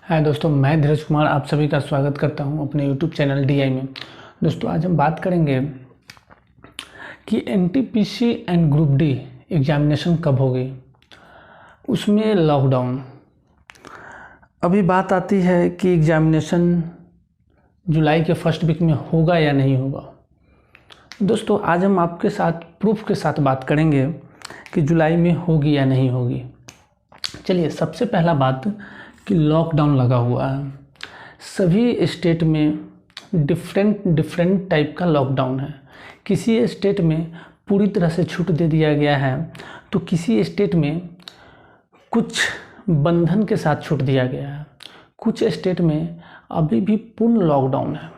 हाय दोस्तों, मैं धीरज कुमार आप सभी का स्वागत करता हूं अपने यूट्यूब चैनल डीआई में। दोस्तों आज हम बात करेंगे कि NTPC and group D examination कब होगी, उसमें लॉकडाउन। अभी बात आती है कि एग्जामिनेशन जुलाई के फर्स्ट वीक में होगा या नहीं होगा। दोस्तों आज हम आपके साथ प्रूफ के साथ बात करेंगे कि जुलाई में होगी या नहीं होगी। चलिए, सबसे पहला बात कि लॉकडाउन लगा हुआ है सभी स्टेट में। डिफरेंट टाइप का लॉकडाउन है। किसी स्टेट में पूरी तरह से छूट दे दिया गया है, तो किसी स्टेट में कुछ बंधन के साथ छूट दिया गया है, कुछ स्टेट में अभी भी पूर्ण लॉकडाउन है।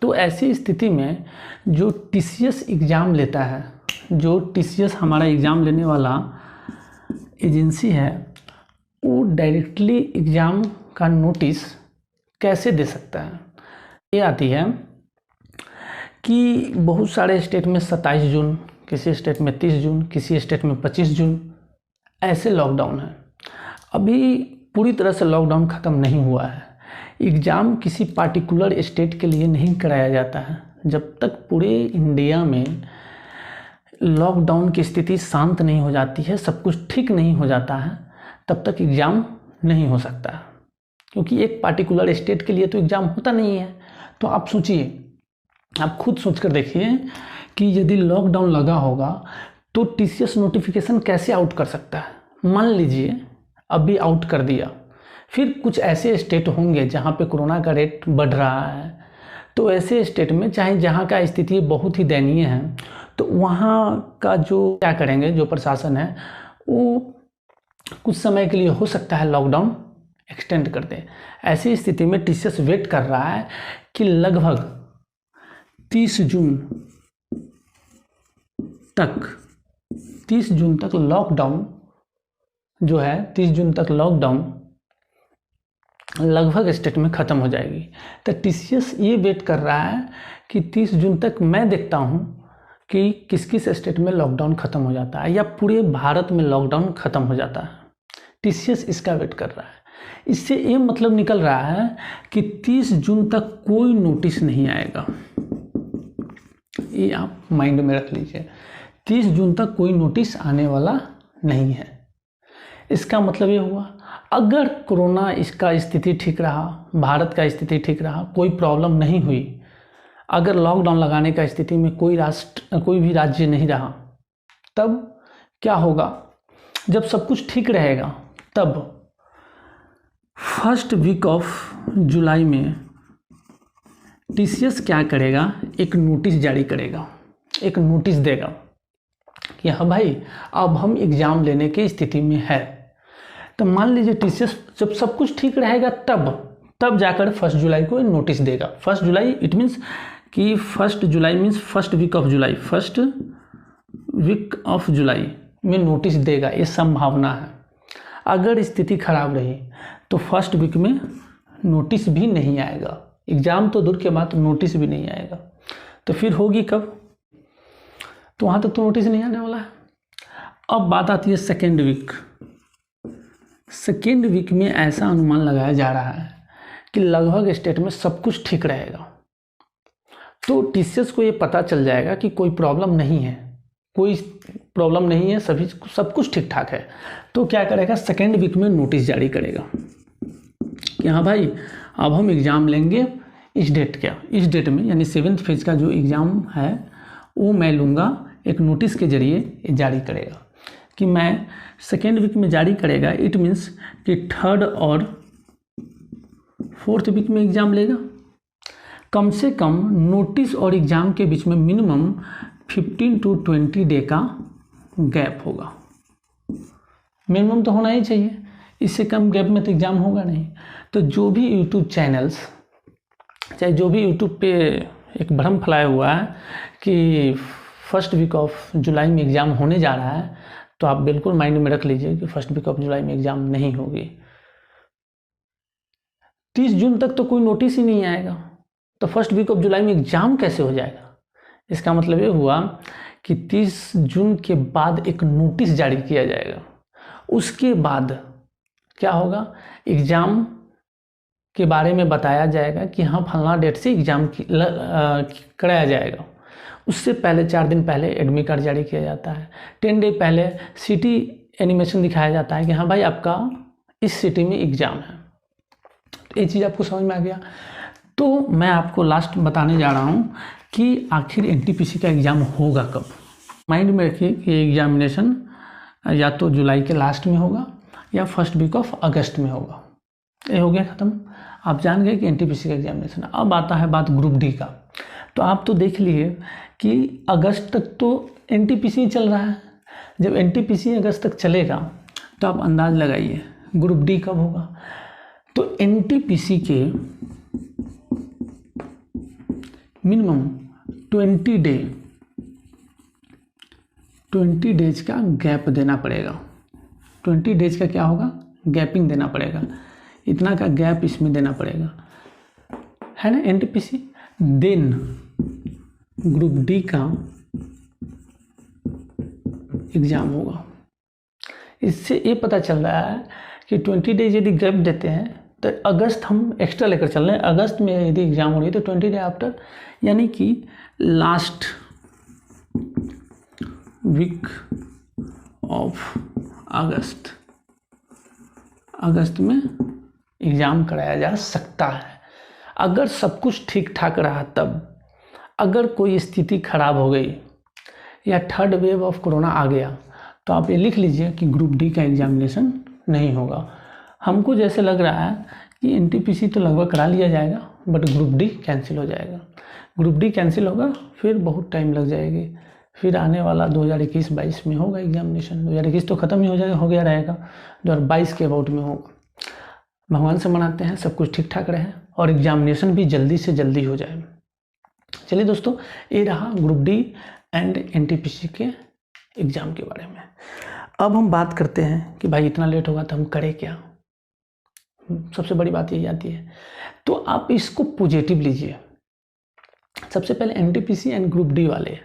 तो ऐसी स्थिति में जो टीसीएस एग्ज़ाम लेता है, जो टीसीएस हमारा एग्ज़ाम लेने वाला एजेंसी है, वो डायरेक्टली एग्ज़ाम का नोटिस कैसे दे सकता है। ये आती है कि बहुत सारे स्टेट में 27 जून, किसी स्टेट में 30 जून, किसी स्टेट में 25 जून ऐसे लॉकडाउन है। अभी पूरी तरह से लॉकडाउन ख़त्म नहीं हुआ है। एग्ज़ाम किसी पार्टिकुलर स्टेट के लिए नहीं कराया जाता है। जब तक पूरे इंडिया में लॉकडाउन की स्थिति शांत नहीं हो जाती है, सब कुछ ठीक नहीं हो जाता है, तब तक एग्ज़ाम नहीं हो सकता। क्योंकि एक पार्टिकुलर स्टेट के लिए तो एग्ज़ाम होता नहीं है। तो आप सोचिए, आप खुद सोच कर देखिए कि यदि लॉकडाउन लगा होगा तो टीसीएस नोटिफिकेशन कैसे आउट कर सकता है। मान लीजिए अभी आउट कर दिया, फिर कुछ ऐसे स्टेट होंगे जहाँ पे कोरोना का रेट बढ़ रहा है, तो ऐसे स्टेट में चाहे जहाँ का स्थिति बहुत ही दयनीय है, तो वहाँ का जो क्या करेंगे, जो प्रशासन है वो कुछ समय के लिए हो सकता है लॉकडाउन एक्सटेंड कर दे। ऐसी स्थिति में टीसीएस वेट कर रहा है कि लगभग 30 जून तक लॉकडाउन जो है, 30 जून तक लॉकडाउन लगभग स्टेट में ख़त्म हो जाएगी। तो टीसीएस ये वेट कर रहा है कि 30 जून तक मैं देखता हूँ कि किस किस स्टेट में लॉकडाउन ख़त्म हो जाता है या पूरे भारत में लॉकडाउन ख़त्म हो जाता है। टीसीएस इसका वेट कर रहा है। इससे ये मतलब निकल रहा है कि 30 जून तक कोई नोटिस नहीं आएगा। ये आप माइंड में रख लीजिए, 30 जून तक कोई नोटिस आने वाला नहीं है। इसका मतलब ये हुआ, अगर कोरोना इसका स्थिति ठीक रहा, भारत का स्थिति ठीक रहा, कोई प्रॉब्लम नहीं हुई, अगर लॉकडाउन लगाने का स्थिति में कोई भी राज्य नहीं रहा, तब क्या होगा? जब सब कुछ ठीक रहेगा तब फर्स्ट वीक ऑफ जुलाई में टीसीएस क्या करेगा, एक नोटिस जारी करेगा, एक नोटिस देगा कि हाँ भाई अब हम एग्ज़ाम लेने की स्थिति में है। तो मान लीजिए टीसीएस जब सब कुछ ठीक रहेगा तब जाकर 1 जुलाई को नोटिस देगा। 1 जुलाई इट मीन्स कि 1 July means first week of July में नोटिस देगा, ये संभावना है। अगर स्थिति खराब रही तो फर्स्ट वीक में नोटिस भी नहीं आएगा। एग्ज़ाम तो दूर के बाद नोटिस भी नहीं आएगा। तो फिर होगी कब? तो वहाँ तक तो नोटिस नहीं आने वाला है। अब बात आती है सेकेंड वीक में ऐसा अनुमान लगाया जा रहा है कि लगभग स्टेट में सब कुछ ठीक रहेगा। तो टीसीएस को ये पता चल जाएगा कि कोई प्रॉब्लम नहीं है, सब कुछ ठीक ठाक है। तो क्या करेगा, सेकेंड वीक में नोटिस जारी करेगा कि हाँ भाई अब हम एग्ज़ाम लेंगे इस डेट में, यानी 7th फेज का जो एग्ज़ाम है वो मैं लूँगा। एक नोटिस के जरिए जारी करेगा कि मैं सेकेंड वीक में जारी करेगा। इट मीन्स कि 3rd और 4th वीक में एग्ज़ाम लेगा। कम से कम नोटिस और एग्ज़ाम के बीच में मिनिमम 15 to 20 डे का गैप होगा। मिनिमम तो होना ही चाहिए, इससे कम गैप में तो एग्ज़ाम होगा नहीं। तो जो भी यूट्यूब चैनल्स, चाहे जो भी यूट्यूब पे एक भ्रम फैलाया हुआ है कि फर्स्ट वीक ऑफ जुलाई में एग्ज़ाम होने जा रहा है, तो आप बिल्कुल माइंड में रख लीजिए कि फर्स्ट वीक ऑफ जुलाई में एग्ज़ाम नहीं होगी। 30 जून तक तो कोई नोटिस ही नहीं आएगा, तो फर्स्ट वीक ऑफ जुलाई में एग्ज़ाम कैसे हो जाएगा? इसका मतलब ये हुआ कि 30 जून के बाद एक नोटिस जारी किया जाएगा। उसके बाद क्या होगा, एग्ज़ाम के बारे में बताया जाएगा कि हाँ फलना डेट से एग्ज़ाम कराया जाएगा। उससे पहले 4 दिन पहले एडमिट कार्ड जारी किया जाता है। 10 डे पहले सिटी एनिमेशन दिखाया जाता है कि हाँ भाई आपका इस सिटी में एग्ज़ाम है। तो ये चीज़ आपको समझ में आ गया। तो मैं आपको लास्ट बताने जा रहा हूँ कि आखिर एनटीपीसी का एग्ज़ाम होगा कब। माइंड में रखिए कि एग्जामिनेशन या तो जुलाई के लास्ट में होगा या फर्स्ट वीक ऑफ अगस्त में होगा। ये हो गया ख़त्म, आप जान गए कि एनटीपीसी का एग्जामिनेशन। अब आता है बात ग्रुप डी का। तो आप तो देख लिए कि अगस्त तक तो एनटीपीसी चल रहा है। जब एनटीपीसी अगस्त तक चलेगा तो आप अंदाज़ लगाइए ग्रुप डी कब होगा। तो एनटीपीसी के मिनिमम 20 डेज का गैप देना पड़ेगा। 20 डेज का क्या होगा, गैपिंग देना पड़ेगा। इतना का गैप इसमें देना पड़ेगा, है ना एनटीपीसी। देन ग्रुप डी का एग्ज़ाम होगा। इससे ये पता चल रहा है कि 20 डेज यदि गैप देते हैं तो अगस्त हम एक्स्ट्रा लेकर चल रहे हैं। अगस्त में यदि एग्ज़ाम हो रही है तो 20 डे आफ्टर, यानी कि लास्ट वीक ऑफ अगस्त में एग्ज़ाम कराया जा सकता है, अगर सब कुछ ठीक ठाक रहा तब। अगर कोई स्थिति खराब हो गई या थर्ड वेव ऑफ कोरोना आ गया तो आप ये लिख लीजिए कि ग्रुप डी का एग्जामिनेशन नहीं होगा। हमको जैसे लग रहा है कि एनटीपीसी तो लगभग करा लिया जाएगा, बट ग्रुप डी कैंसिल हो जाएगा। ग्रुप डी कैंसिल होगा फिर बहुत टाइम लग जाएगी। फिर आने वाला 2021-22 में होगा एग्जामिनेशन। 2021 तो ख़त्म ही हो गया रहेगा, 2022 के अबाउट में होगा। भगवान से मनाते हैं सब कुछ ठीक ठाक रहे और एग्जामिनेशन भी जल्दी से जल्दी हो जाए। चलिए दोस्तों, ये रहा ग्रुप डी एंड एनटीपीसी के एग्ज़ाम के बारे में। अब हम बात करते हैं कि भाई इतना लेट होगा तो हम करें क्या। सबसे बड़ी बात यही आती है। तो आप इसको पॉजिटिव लीजिए। सबसे पहले एनटीपीसी एंड ग्रुप डी वाले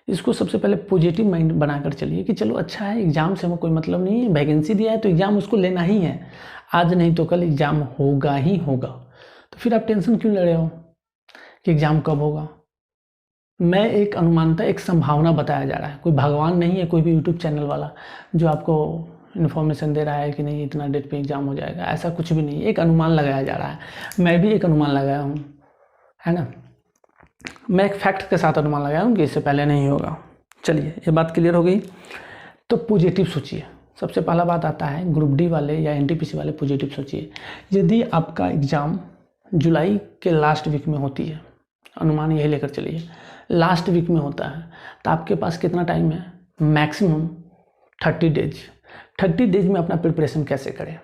इसको सबसे पहले पॉजिटिव माइंड बनाकर चलिए कि चलो अच्छा है, एग्ज़ाम से हमें कोई मतलब नहीं है, वैकेंसी दिया है तो एग्ज़ाम उसको लेना ही है। आज नहीं तो कल एग्ज़ाम होगा ही होगा। तो फिर आप टेंशन क्यों ले रहे हो कि एग्ज़ाम कब होगा। मैं एक अनुमानता, एक संभावना बताया जा रहा है। कोई भगवान नहीं है कोई भी यूट्यूब चैनल वाला जो आपको इन्फॉर्मेशन दे रहा है कि नहीं इतना डेट पे एग्ज़ाम हो जाएगा। ऐसा कुछ भी नहीं, एक अनुमान लगाया जा रहा है। मैं भी एक अनुमान लगाया हूँ, है ना। मैं एक फैक्ट के साथ अनुमान लगाया हूँ कि इससे पहले नहीं होगा। चलिए ये बात क्लियर हो गई। तो पॉजिटिव सोचिए। सबसे पहला बात आता है ग्रुप डी वाले या एनटीपीसी वाले पॉजिटिव सोचिए। यदि आपका एग्ज़ाम जुलाई के लास्ट वीक में होती है, अनुमान यही लेकर चलिए लास्ट वीक में होता है, तो आपके पास कितना टाइम है, मैक्सिमम 30 डेज। 30 डेज में अपना प्रिपरेशन कैसे करें,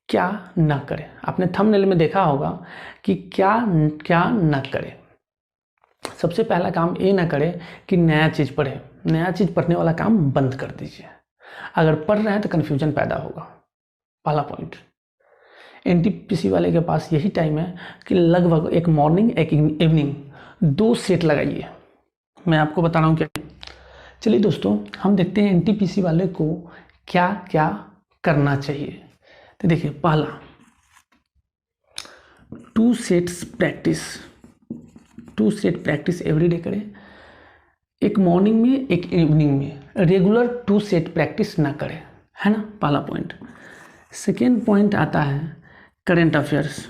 क्या ना करें। आपने थंबनेल में देखा होगा कि क्या ना करें। सबसे पहला काम ये ना करें कि नया चीज़ पढ़े। नया चीज़ पढ़ने वाला काम बंद कर दीजिए। अगर पढ़ रहे हैं तो कन्फ्यूजन पैदा होगा। पहला पॉइंट। एनटीपीसी वाले के पास यही टाइम है कि लगभग एक मॉर्निंग एक इवनिंग 2 सेट लगाइए। मैं आपको बता रहा हूँ क्या। चलिए दोस्तों, हम देखते हैं एनटीपीसी वाले को क्या क्या करना चाहिए। तो देखिए, पहला 2 सेट्स प्रैक्टिस एवरीडे करें। एक मॉर्निंग में एक इवनिंग में, रेगुलर 2 सेट प्रैक्टिस ना करें, है ना। पहला पॉइंट। सेकेंड पॉइंट आता है करंट अफेयर्स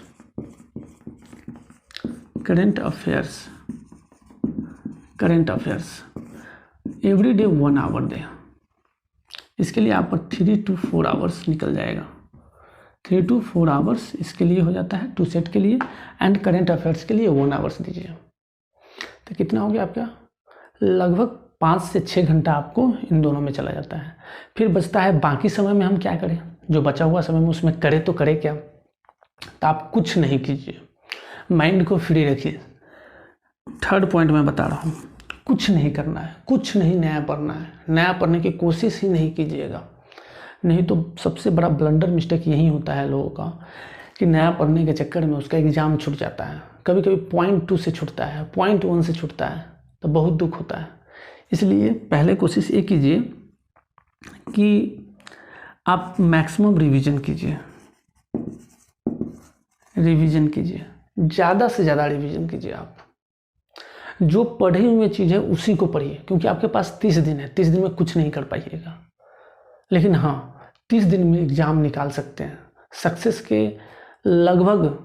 एवरीडे 1 आवर दें। इसके लिए आप पर 3 to 4 आवर्स निकल जाएगा। 3 to 4 आवर्स इसके लिए हो जाता है 2 सेट के लिए, एंड करंट अफेयर्स के लिए 1 आवर्स दीजिए। तो कितना हो गया आपका, लगभग 5 से 6 घंटा आपको इन दोनों में चला जाता है। फिर बचता है बाकी समय में हम क्या करें। जो बचा हुआ समय में उसमें करें तो करें क्या। तो आप कुछ नहीं कीजिए, माइंड को फ्री रखिए। थर्ड पॉइंट मैं बता रहा हूँ, कुछ नहीं करना है, कुछ नहीं नया पढ़ना है। नया पढ़ने की कोशिश ही नहीं कीजिएगा। नहीं तो सबसे बड़ा ब्लंडर मिस्टेक यही होता है लोगों का कि नया पढ़ने के चक्कर में उसका एग्ज़ाम छूट जाता है। कभी कभी 0.2 से छूटता है, 0.1 से छूटता है, तो बहुत दुख होता है। इसलिए पहले कोशिश ये कीजिए कि आप मैक्सिमम रिवीजन कीजिए, ज़्यादा से ज़्यादा रिवीजन कीजिए। आप जो पढ़ी हुई चीज़ है उसी को पढ़िए, क्योंकि आपके पास 30 दिन है। 30 दिन में कुछ नहीं कर पाइएगा, लेकिन हाँ 30 दिन में एग्ज़ाम निकाल सकते हैं, सक्सेस के लगभग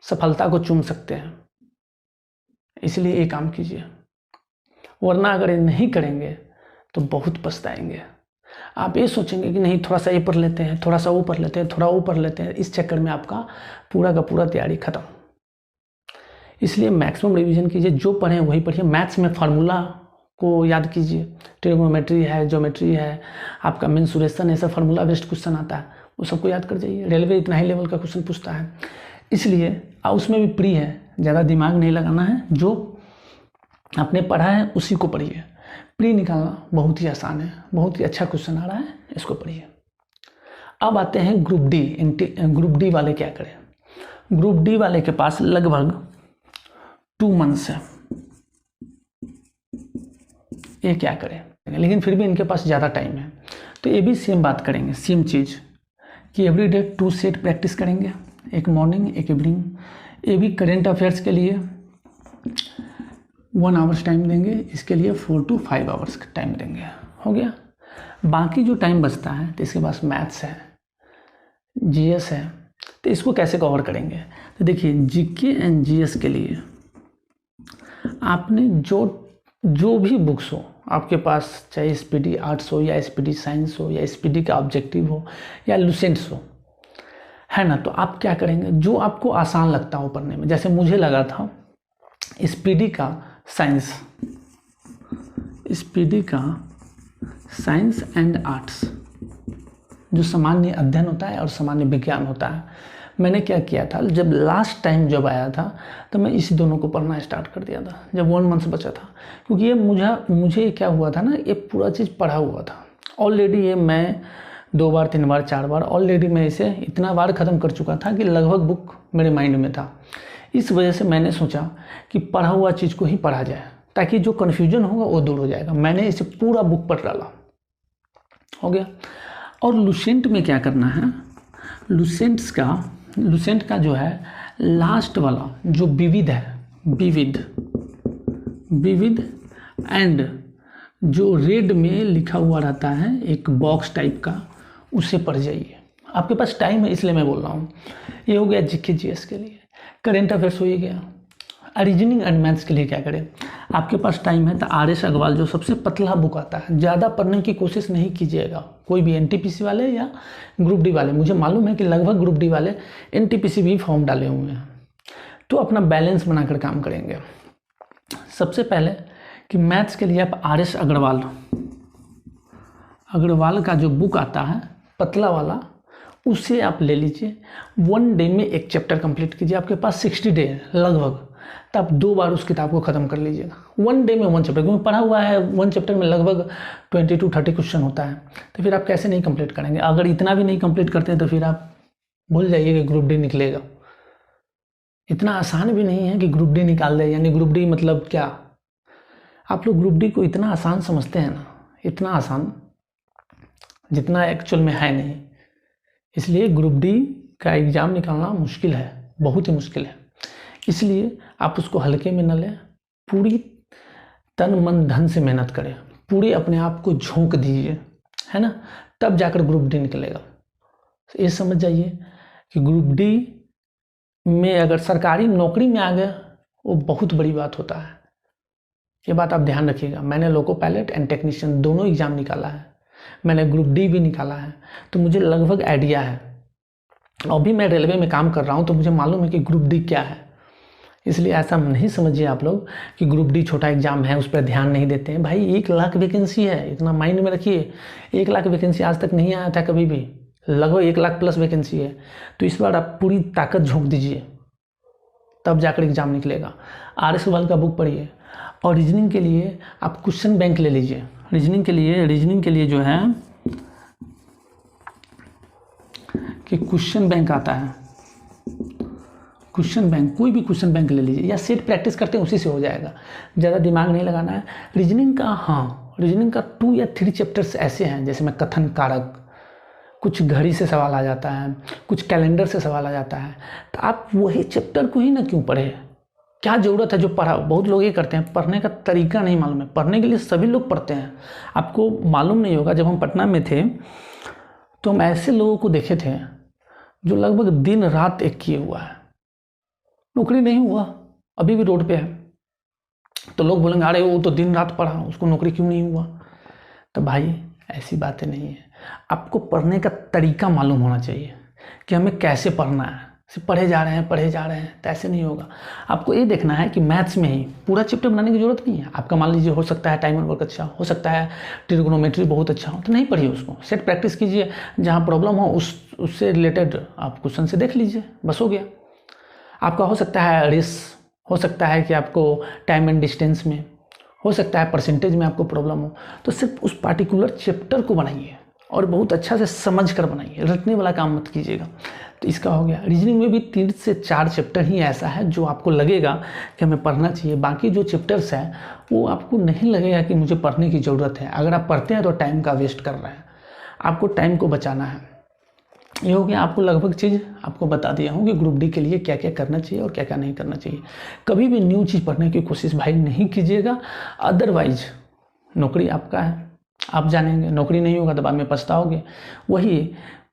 सफलता को चूम सकते हैं। इसलिए ये काम कीजिए, वरना अगर ये नहीं करेंगे तो बहुत पछताएंगे। आप ये सोचेंगे कि नहीं थोड़ा सा ये पढ़ लेते हैं, थोड़ा सा वो पढ़ लेते हैं, थोड़ा वो पढ़ लेते हैं, इस चक्कर में आपका पूरा का पूरा तैयारी खत्म। इसलिए मैक्सिमम रिवीजन कीजिए, जो पढ़ें वही पढ़िए। मैथ्स में फार्मूला को याद कीजिए, ट्रिग्नोमेट्री है, ज्योमेट्री है, आपका मेंसुरेशन है, सब फार्मूला बेस्ड क्वेश्चन आता है, वो सबको याद कर जाइए। रेलवे इतना हाई लेवल का क्वेश्चन पूछता है, इसलिए उसमें भी प्री है, ज़्यादा दिमाग नहीं लगाना है, जो आपने पढ़ा है उसी को पढ़िए। प्री निकालना बहुत ही आसान है, बहुत ही अच्छा क्वेश्चन आ रहा है, इसको पढ़िए। अब आते हैं ग्रुप डी। ग्रुप डी वाले क्या करें? ग्रुप डी वाले के पास लगभग 2 मंथ्स है, ये क्या करें? लेकिन फिर भी इनके पास ज़्यादा टाइम है, तो ये भी सेम बात करेंगे, सेम चीज़ कि एवरीडे 2 सेट प्रैक्टिस करेंगे, एक मॉर्निंग एक इवनिंग। ये भी करेंट अफेयर्स के लिए 1 आवर्स टाइम देंगे, इसके लिए 4 to 5 आवर्स का टाइम देंगे। हो गया। बाकी जो टाइम बचता है तो इसके पास मैथ्स है, जीएस है, तो इसको कैसे कवर करेंगे? तो देखिए जीके एंड जीएस के लिए आपने जो भी बुक्स हो आपके पास, चाहे एसपीडी आर्ट्स हो या एसपीडी साइंस हो या एसपीडी का ऑब्जेक्टिव हो या लुसेंट्स हो, है ना, तो आप क्या करेंगे? जो आपको आसान लगता हो पढ़ने में, जैसे मुझे लगा था एसपीडी का साइंस एंड आर्ट्स, जो सामान्य अध्ययन होता है और सामान्य विज्ञान होता है, मैंने क्या किया था, जब लास्ट टाइम जब आया था तो मैं इसी दोनों को पढ़ना स्टार्ट कर दिया था, जब 1 मंथ बचा था। क्योंकि ये मुझे क्या हुआ था ना, ये पूरा चीज़ पढ़ा हुआ था ऑलरेडी। ये मैं 2 बार 3 बार 4 बार ऑलरेडी मैं इसे इतना बार ख़त्म कर चुका था कि लगभग बुक मेरे माइंड में था। इस वजह से मैंने सोचा कि पढ़ा हुआ चीज़ को ही पढ़ा जाए, ताकि जो कन्फ्यूजन होगा वो दूर हो जाएगा। मैंने इसे पूरा बुक पढ़ डाला। हो गया। और लुसेंट में क्या करना है? लुसेंट का जो है लास्ट वाला जो विविध है, विविध एंड जो रेड में लिखा हुआ रहता है एक बॉक्स टाइप का, उसे पढ़ जाइए। आपके पास टाइम है इसलिए मैं बोल रहा हूँ। ये हो गया जीके जीएस के लिए। करेंट अफेयर्स हो ही गया। रीजनिंग एंड मैथ्स के लिए क्या करें? आपके पास टाइम है तो आर.एस. अग्रवाल जो सबसे पतला बुक आता है, ज़्यादा पढ़ने की कोशिश नहीं कीजिएगा। कोई भी एनटीपीसी वाले या ग्रुप डी वाले, मुझे मालूम है कि लगभग ग्रुप डी वाले एनटीपीसी भी फॉर्म डाले हुए हैं, तो अपना बैलेंस बनाकर काम करेंगे। सबसे पहले कि मैथ्स के लिए आप आर.एस. अग्रवाल का जो बुक आता है पतला वाला, उसे आप ले लीजिए। 1 डे में एक चैप्टर कंप्लीट कीजिए। आपके पास 60 डे है लगभग, तो आप 2 बार उस किताब को ख़त्म कर लीजिएगा। 1 डे में 1 चैप्टर, क्योंकि पढ़ा हुआ है 1 चैप्टर में लगभग 20 to 30 क्वेश्चन होता है, तो फिर आप कैसे नहीं कंप्लीट करेंगे? अगर इतना भी नहीं कंप्लीट करते हैं तो फिर आप भूल जाइए कि ग्रुप डी निकलेगा। इतना आसान भी नहीं है कि ग्रुप डी निकाल दे, यानी ग्रुप डी मतलब क्या? आप लोग ग्रुप डी को इतना आसान समझते हैं ना, इतना आसान जितना एक्चुअल में है नहीं। इसलिए ग्रुप डी का एग्ज़ाम निकालना मुश्किल है, बहुत ही मुश्किल है। इसलिए आप उसको हल्के में न लें, पूरी तन मन धन से मेहनत करें, पूरे अपने आप को झोंक दीजिए, है ना, तब जाकर ग्रुप डी निकलेगा। ये समझ जाइए कि ग्रुप डी में अगर सरकारी नौकरी में आ गया वो बहुत बड़ी बात होता है। ये बात आप ध्यान रखिएगा। मैंने लोको पायलट एंड टेक्नीशियन दोनों एग्ज़ाम निकाला है, मैंने ग्रुप डी भी निकाला है, तो मुझे लगभग आइडिया है। अभी मैं रेलवे में काम कर रहा हूँ तो मुझे मालूम है कि ग्रुप डी क्या है। इसलिए ऐसा नहीं समझिए आप लोग कि ग्रुप डी छोटा एग्जाम है, उस पर ध्यान नहीं देते हैं। भाई 1 लाख वैकेंसी है, इतना माइंड में रखिए। 1 लाख वैकेंसी आज तक नहीं आया था कभी भी, लगभग 1 लाख प्लस वैकेंसी है। तो इस बार आप पूरी ताकत झोंक दीजिए, तब जाकर एग्जाम निकलेगा। आर.एस. अग्रवाल का बुक पढ़िए। और रीजनिंग के लिए आप क्वेश्चन बैंक ले लीजिए। रीजनिंग के लिए जो है कि क्वेश्चन बैंक आता है, क्वेश्चन बैंक, कोई भी क्वेश्चन बैंक ले लीजिए, या सेट प्रैक्टिस करते हैं उसी से हो जाएगा, ज़्यादा दिमाग नहीं लगाना है। रीजनिंग का 2 या 3 चैप्टर्स ऐसे हैं, जैसे मैं कथन कारक, कुछ घड़ी से सवाल आ जाता है, कुछ कैलेंडर से सवाल आ जाता है, तो आप वही चैप्टर को ही ना क्यों पढ़े? क्या ज़रूरत है जो पढ़ा? बहुत लोग ये करते हैं, पढ़ने का तरीका नहीं मालूम है। पढ़ने के लिए सभी लोग पढ़ते हैं, आपको मालूम नहीं होगा। जब हम पटना में थे तो हम ऐसे लोगों को देखे थे जो लगभग दिन रात एक किए हुआ है, नौकरी नहीं हुआ, अभी भी रोड पे है। तो लोग बोलेंगे अरे वो तो दिन रात पढ़ा, उसको नौकरी क्यों नहीं हुआ? तो भाई ऐसी बातें नहीं है। आपको पढ़ने का तरीका मालूम होना चाहिए कि हमें कैसे पढ़ना है। सिर्फ पढ़े जा रहे हैं तो ऐसे नहीं होगा। आपको ये देखना है कि मैथ्स में ही पूरा चैप्टर बनाने की जरूरत नहीं है। आपका मान लीजिए हो सकता है टाइमर वर्क अच्छा हो सकता है ट्रिग्नोमेट्री बहुत अच्छा हो, तो नहीं पढ़िए उसको, सेट प्रैक्टिस कीजिए। जहाँ प्रॉब्लम हो उससे रिलेटेड आप क्वेश्चन से देख लीजिए, बस हो गया। आपका हो सकता है रेस, हो सकता है कि आपको टाइम एंड डिस्टेंस में, हो सकता है परसेंटेज में आपको प्रॉब्लम हो, तो सिर्फ उस पार्टिकुलर चैप्टर को बनाइए और बहुत अच्छा से समझ कर बनाइए, रटने वाला काम मत कीजिएगा। तो इसका हो गया। रीजनिंग में भी 3 से 4 चैप्टर ही ऐसा है जो आपको लगेगा कि हमें पढ़ना चाहिए। बाकी जो चैप्टर्स हैं वो आपको नहीं लगेगा कि मुझे पढ़ने की ज़रूरत है। अगर आप पढ़ते हैं तो टाइम का वेस्ट कर रहे हैं, आपको टाइम को बचाना है। ये हो गया। आपको लगभग चीज़ आपको बता दिया हूँ कि ग्रुप डी के लिए क्या क्या करना चाहिए और क्या क्या नहीं करना चाहिए। कभी भी न्यू चीज़ पढ़ने की कोशिश भाई नहीं कीजिएगा, अदरवाइज नौकरी आपका है, आप जानेंगे। नौकरी नहीं होगा तो बाद में पछताओगे। वही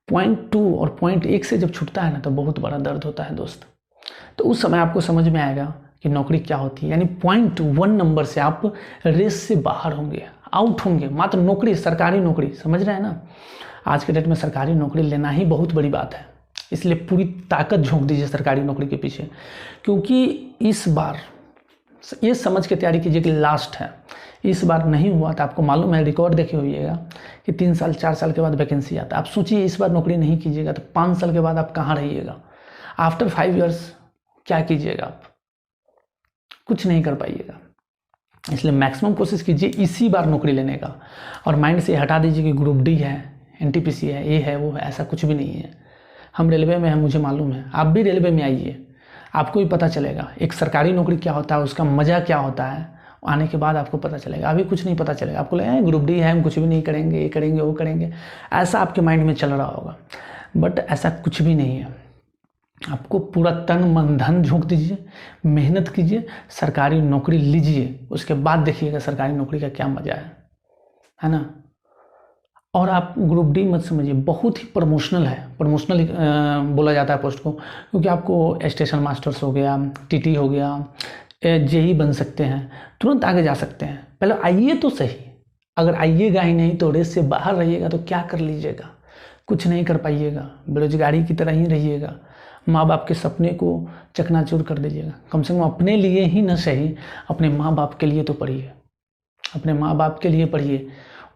पॉइंट 2 और पॉइंट 1 से जब छूटता है ना तो बहुत बड़ा दर्द होता है दोस्त। तो उस समय आपको समझ में आएगा कि नौकरी क्या होती है। यानी पॉइंट 1 नंबर से आप रेस से बाहर होंगे, आउट होंगे। मात्र नौकरी, सरकारी नौकरी, समझ रहे हैं ना? आज के डेट में सरकारी नौकरी लेना ही बहुत बड़ी बात है, इसलिए पूरी ताकत झोंक दीजिए सरकारी नौकरी के पीछे। क्योंकि इस बार ये समझ के तैयारी कीजिए कि लास्ट है। इस बार नहीं हुआ तो आपको मालूम है, रिकॉर्ड देखे होइएगा कि 3 साल 4 साल के बाद वैकेंसी आता है। आप सोचिए इस बार नौकरी नहीं कीजिएगा तो 5 साल के बाद आप कहाँ रहिएगा? आफ्टर 5 इयर्स क्या कीजिएगा? आप कुछ नहीं कर पाइएगा। इसलिए मैक्सिमम कोशिश कीजिए इसी बार नौकरी लेने का, और माइंड से हटा दीजिए कि ग्रुप डी है, NTPC है, ये है, वो है। ऐसा कुछ भी नहीं है। हम रेलवे में हैं, मुझे मालूम है। आप भी रेलवे में आइए, आपको भी पता चलेगा एक सरकारी नौकरी क्या होता है, उसका मज़ा क्या होता है। आने के बाद आपको पता चलेगा। अभी कुछ नहीं पता चलेगा, आपको लगेगा ग्रुप डी है, हम कुछ भी नहीं करेंगे, ये करेंगे वो करेंगे, ऐसा आपके माइंड में चल रहा होगा। बट ऐसा कुछ भी नहीं है। आपको पूरा तन मन धन झोंक दीजिए, मेहनत कीजिए, सरकारी नौकरी लीजिए, उसके बाद देखिएगा सरकारी नौकरी का क्या मज़ा है ना? और आप ग्रुप डी मत समझिए, बहुत ही प्रमोशनल है। प्रमोशनल बोला जाता है पोस्ट को, क्योंकि आपको स्टेशन मास्टर्स हो गया, TT हो गया, JE बन सकते हैं, तुरंत आगे जा सकते हैं। पहले आइए तो सही। अगर आइएगा ही नहीं तो रेस से बाहर रहिएगा तो क्या कर लीजिएगा? कुछ नहीं कर पाइएगा, बेरोजगारी की तरह ही रहिएगा। माँ बाप के सपने को चकनाचूर कर दीजिएगा। कम से कम अपने लिए ही न सही, अपने माँ बाप के लिए तो पढ़िए। अपने माँ बाप के लिए पढ़िए,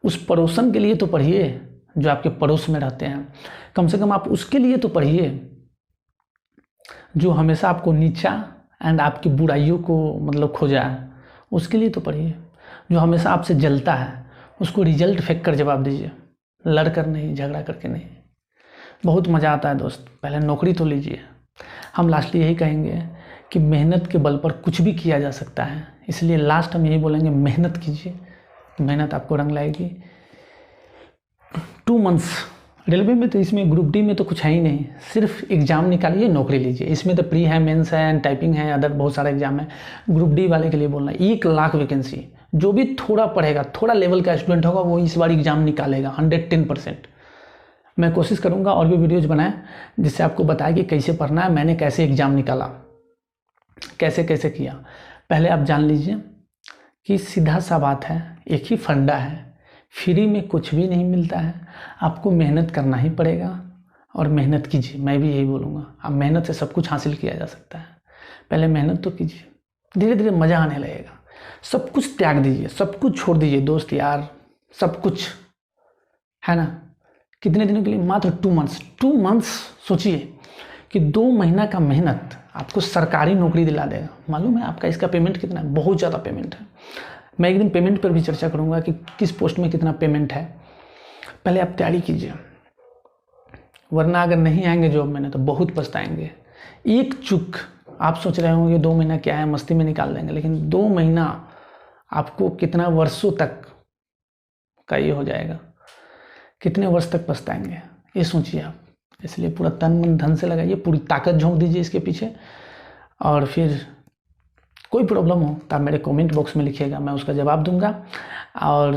उस पड़ोसन के लिए तो पढ़िए जो आपके पड़ोस में रहते हैं। कम से कम आप उसके लिए तो पढ़िए जो हमेशा आपको नीचा एंड आपकी बुराइयों को मतलब खोजा है, उसके लिए तो पढ़िए। जो हमेशा आपसे जलता है उसको रिजल्ट फेंक कर जवाब दीजिए, लड़ कर नहीं, झगड़ा करके नहीं। बहुत मज़ा आता है दोस्त। पहले नौकरी तो लीजिए। हम लास्टली यही कहेंगे कि मेहनत के बल पर कुछ भी किया जा सकता है, इसलिए लास्ट हम यही बोलेंगे, मेहनत कीजिए, मेहनत आपको रंग लाएगी। 2 मंथ्स रेलवे में तो, इसमें ग्रुप डी में तो कुछ है ही नहीं, सिर्फ एग्ज़ाम निकालिए, नौकरी लीजिए। इसमें तो प्री है, मेंस है एंड टाइपिंग है, अदर बहुत सारे एग्जाम है। ग्रुप डी वाले के लिए बोलना 1 लाख वैकेंसी। जो भी थोड़ा पढ़ेगा, थोड़ा लेवल का स्टूडेंट होगा, वो इस बार एग्ज़ाम निकालेगा 110%। मैं कोशिश करूँगा और भी वीडियोज़ बनाएं जिससे आपको बताया कि कैसे पढ़ना है, मैंने कैसे एग्ज़ाम निकाला, कैसे कैसे किया। पहले आप जान लीजिए कि सीधा सा बात है, एक ही फंडा है, फ्री में कुछ भी नहीं मिलता है, आपको मेहनत करना ही पड़ेगा और मेहनत कीजिए। मैं भी यही बोलूँगा, अब मेहनत से सब कुछ हासिल किया जा सकता है। पहले मेहनत तो कीजिए, धीरे धीरे मज़ा आने लगेगा। सब कुछ त्याग दीजिए, सब कुछ छोड़ दीजिए दोस्त यार, सब कुछ, है ना? कितने दिनों के लिए? मात्र 2 मंथ्स। 2 मंथ्स सोचिए कि 2 महीना का मेहनत आपको सरकारी नौकरी दिला देगा। मालूम है आपका इसका पेमेंट कितना है? बहुत ज़्यादा पेमेंट है। मैं एक दिन पेमेंट पर भी चर्चा करूंगा कि किस पोस्ट में कितना पेमेंट है। पहले आप तैयारी कीजिए, वरना अगर नहीं आएंगे जॉब में ना तो बहुत पछताएंगे। एक चूक, आप सोच रहे होंगे 2 महीना क्या है, मस्ती में निकाल देंगे, लेकिन 2 महीना आपको कितना वर्षों तक का ये हो जाएगा, कितने वर्ष तक पछताएंगे। ये सोचिए आप। इसलिए पूरा तन मन धन से लगाइए, पूरी ताकत झोंक दीजिए इसके पीछे, और फिर कोई प्रॉब्लम हो तो आप मेरे कमेंट बॉक्स में लिखिएगा, मैं उसका जवाब दूंगा। और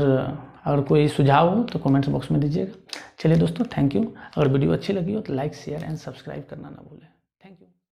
अगर कोई सुझाव हो तो कमेंट्स बॉक्स में दीजिएगा। चलिए दोस्तों, थैंक यू। अगर वीडियो अच्छी लगी हो तो लाइक, शेयर एंड सब्सक्राइब करना ना भूलें।